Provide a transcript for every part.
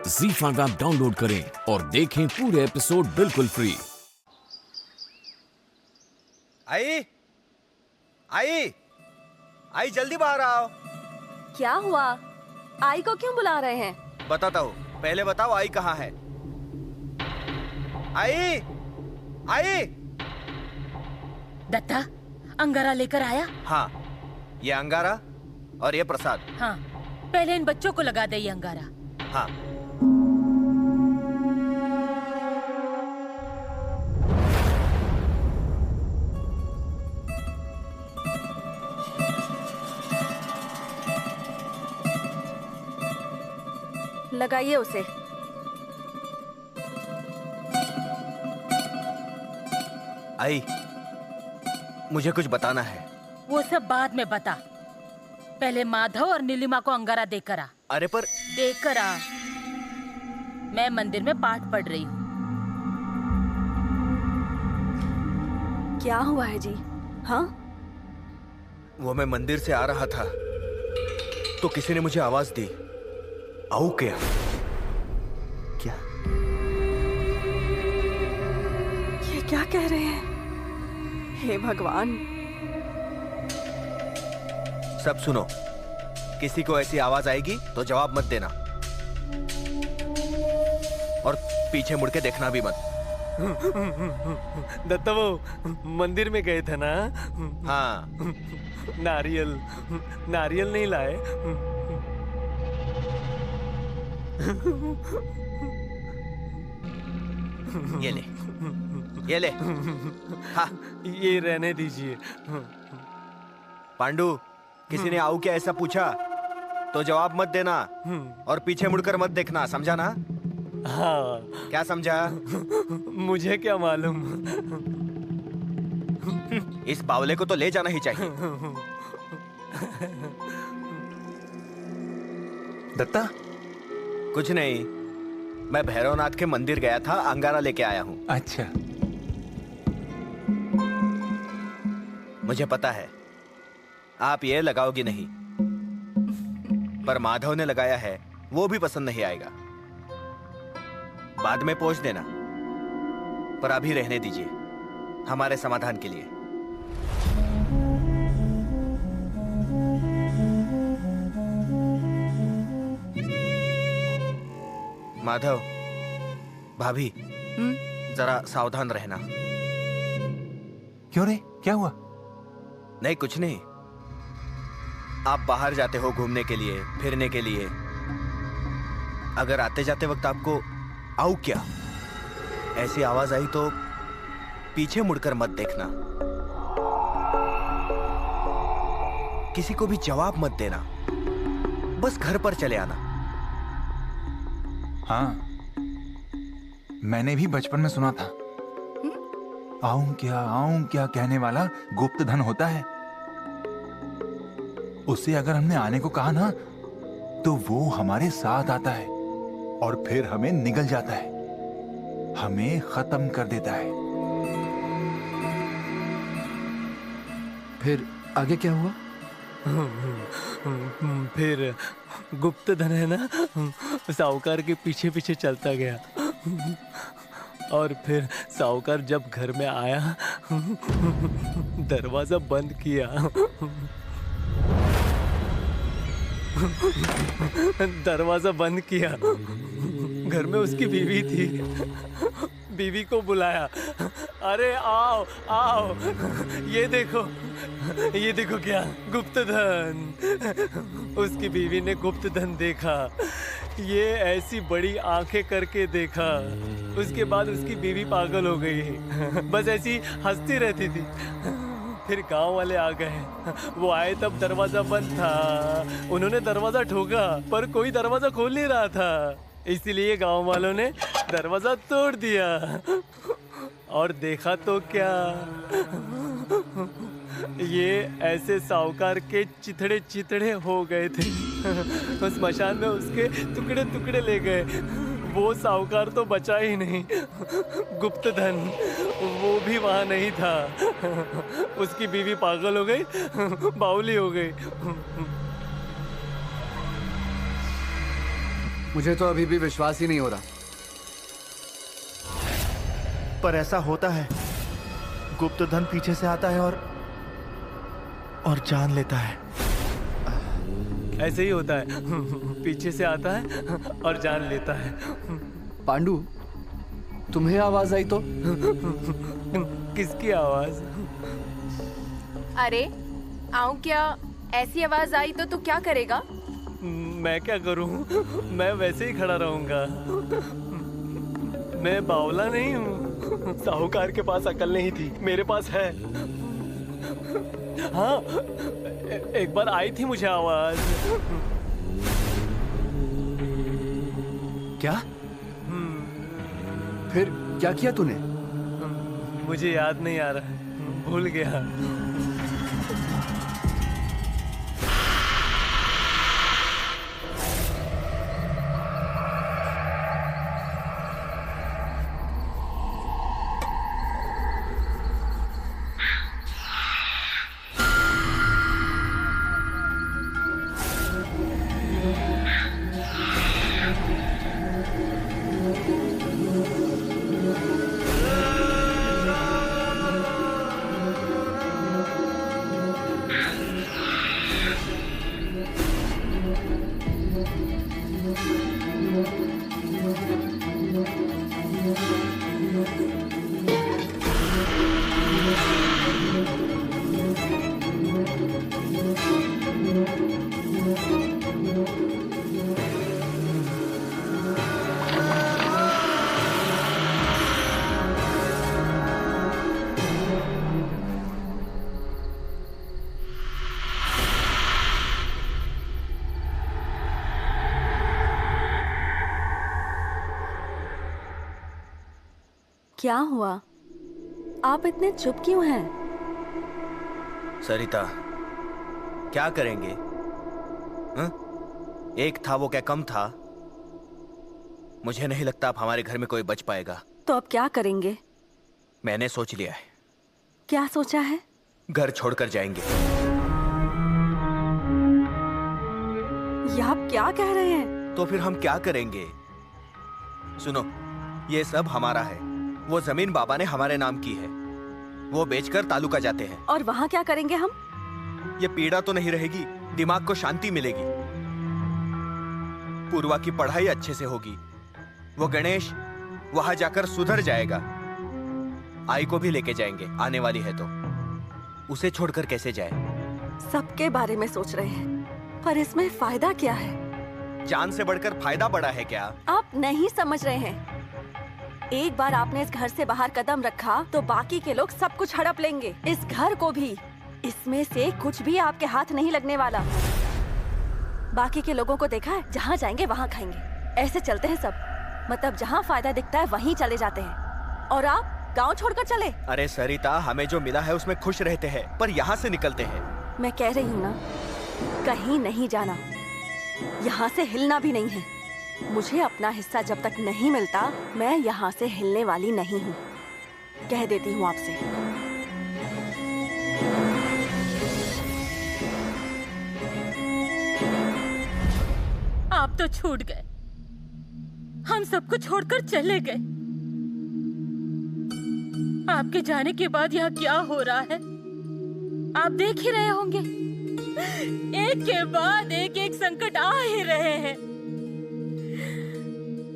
ZEE5 app download करें और देखें पूरे एपिसोड बिल्कुल फ्री। आई आई आई जल्दी बाहर आओ। क्या हुआ? आई को क्यों बुला रहे हैं? बताता हूँ, पहले बताओ आई कहाँ है? आई आई दत्ता, अंगारा लेकर आया? हाँ, ये अंगारा और ये प्रसाद। हाँ, पहले इन बच्चों को लगा दे ये अंगारा। हाँ। लगाइए उसे। आई, मुझे कुछ बताना है। वो सब बाद में बता, पहले माधव और नीलिमा को अंगारा देकर आ। अरे पर देकर आ, मैं मंदिर में पाठ पढ़ रही हूँ। क्या हुआ है जी? हाँ, वो मैं मंदिर से आ रहा था तो किसी ने मुझे आवाज दी, आओ क्या? क्या? ये क्या कह रहे हैं? हे भगवान! सब सुनो, किसी को ऐसी आवाज आएगी तो जवाब मत देना और पीछे मुड़ के देखना भी मत। दत्ता, वो मंदिर में गए थे ना? हाँ। नारियल नहीं लाए? ये ले। हाँ। ये रहने दीजिए। पांडु, किसी ने आओ क्या ऐसा पूछा तो जवाब मत देना और पीछे मुड़कर मत देखना, समझा ना? हाँ। क्या समझा? मुझे क्या मालूम। इस बावले को तो ले जाना ही चाहिए। दत्ता, कुछ नहीं, मैं भैरवनाथ के मंदिर गया था, अंगारा लेके आया हूँ। अच्छा। मुझे पता है आप ये लगाओगी नहीं, पर माधव ने लगाया है, वो भी पसंद नहीं आएगा। बाद में पोंछ देना, पर अभी रहने दीजिए हमारे समाधान के लिए। माधव, भाभी, जरा सावधान रहना। क्यों रे, क्या हुआ? नहीं, कुछ नहीं। आप बाहर जाते हो घूमने के लिए, फिरने के लिए। अगर आते जाते वक्त आपको आओ क्या ऐसी आवाज आई तो पीछे मुड़कर मत देखना, किसी को भी जवाब मत देना, बस घर पर चले आना। हाँ, मैंने भी बचपन में सुना था, आऊं क्या कहने वाला गुप्त धन होता है। उससे अगर हमने आने को कहा ना, तो वो हमारे साथ आता है और फिर हमें निगल जाता है, हमें खत्म कर देता है। फिर आगे क्या हुआ? फिर गुप्त धन है ना, साहूकार के पीछे पीछे चलता गया और फिर साहूकार जब घर में आया, दरवाजा बंद किया। दरवाजा बंद किया। घर में उसकी बीवी थी, बीवी को बुलाया, अरे आओ आओ, ये देखो क्या गुप्त धन। उसकी बीवी ने गुप्त धन देखा, ये ऐसी बड़ी आंखें करके देखा। उसके बाद उसकी बीवी पागल हो गई, बस ऐसी हंसती रहती थी। फिर गांव वाले आ गए, वो आए तब दरवाजा बंद था। उन्होंने दरवाजा ठोका पर कोई दरवाजा खोल नहीं रहा था, इसलिए गांव वालों ने दरवाजा तोड़ दिया और देखा तो क्या, ये ऐसे साहूकार के चिथड़े चिथड़े हो गए थे। उस स्मशान में उसके टुकड़े टुकड़े ले गए। वो साहूकार तो बचा ही नहीं, गुप्त धन वो भी वहां नहीं था। उसकी बीवी पागल हो गई, बावली हो गई। मुझे तो अभी भी विश्वास ही नहीं हो रहा। पर ऐसा होता है, गुप्तधन पीछे से आता है और जान लेता है। ऐसे ही होता है, पीछे से आता है और जान लेता है। पांडु, तुम्हें आवाज आई तो? किसकी आवाज? अरे आऊं क्या? ऐसी आवाज आई तो तू क्या करेगा? मैं क्या करूं? मैं वैसे ही खड़ा रहूंगा। मैं बावला नहीं हूँ। साहूकार के पास अकल नहीं थी, मेरे पास है। हाँ, एक बार आई थी मुझे आवाज। क्या? फिर क्या किया तूने? मुझे याद नहीं आ रहा, भूल गया। क्या हुआ? आप इतने चुप क्यों हैं? सरिता, क्या करेंगे? हा? एक था वो क्या कम था? मुझे नहीं लगता अब हमारे घर में कोई बच पाएगा। तो अब क्या करेंगे? मैंने सोच लिया है। क्या सोचा है? घर छोड़कर जाएंगे। ये आप क्या कह रहे हैं? तो फिर हम क्या करेंगे? सुनो, ये सब हमारा है। वो जमीन बाबा ने हमारे नाम की है। वो बेचकर तालुका जाते हैं। और वहाँ क्या करेंगे हम? ये पीड़ा तो नहीं रहेगी, दिमाग को शांति मिलेगी। पूर्वा की पढ़ाई अच्छे से होगी। वो गणेश वहां जाकर सुधर जाएगा। आई को भी लेके जाएंगे, आने वाली है तो। उसे छोड़कर कैसे जाए? सबके बारे में सोच रहे हैं, पर इसमें फायदा क्या है? जान से बढ़कर फायदा बड़ा है क्या? आप नहीं समझ रहे हैं। एक बार आपने इस घर से बाहर कदम रखा तो बाकी के लोग सब कुछ हड़प लेंगे, इस घर को भी। इसमें से कुछ भी आपके हाथ नहीं लगने वाला। बाकी के लोगों को देखा है, जहाँ जाएंगे वहाँ खाएंगे। ऐसे चलते हैं सब, मतलब जहाँ फायदा दिखता है वहीं चले जाते हैं। और आप गांव छोड़कर चले। अरे सरिता, हमें जो मिला है उसमें खुश रहते हैं, पर यहाँ से निकलते हैं। मैं कह रही हूँ ना, कहीं नहीं जाना, यहाँ से हिलना भी नहीं है। मुझे अपना हिस्सा जब तक नहीं मिलता, मैं यहाँ से हिलने वाली नहीं हूँ। कह देती हूँ आपसे। आप तो छूट गए, हम सबको छोड़कर चले गए। आपके जाने के बाद यहाँ क्या हो रहा है आप देख ही रहे होंगे। एक के बाद एक संकट आ ही रहे हैं।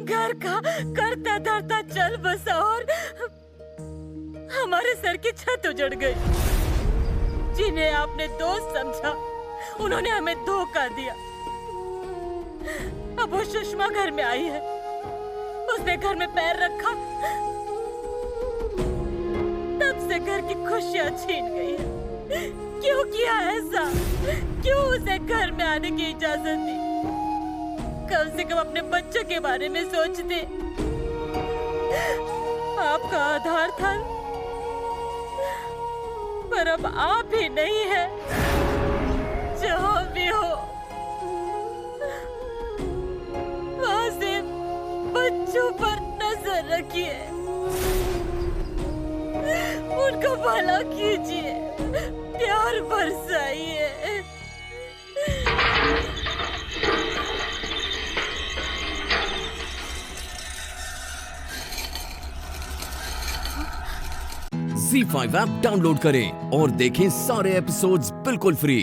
घर का करता धरता चल बसा और हमारे सर की छत उजड़ गई। जिन्हें आपने दोस्त समझा, उन्होंने हमें धोखा दिया। अब वो सुषमा घर में आई है, उसने घर में पैर रखा, तब से घर की खुशियां छीन गई है। क्यों किया ऐसा? क्यों उसे घर में आने की इजाजत दी? कम से कम अपने बच्चों के बारे में सोचते। आपका आधार था, पर अब आप ही नहीं है। जहाँ भी हो, वहाँ से बच्चों पर नजर रखिए, उनका भला कीजिए, प्यार बरसाइए। ZEE5 ऐप डाउनलोड करें और देखें सारे एपिसोड्स बिल्कुल फ्री।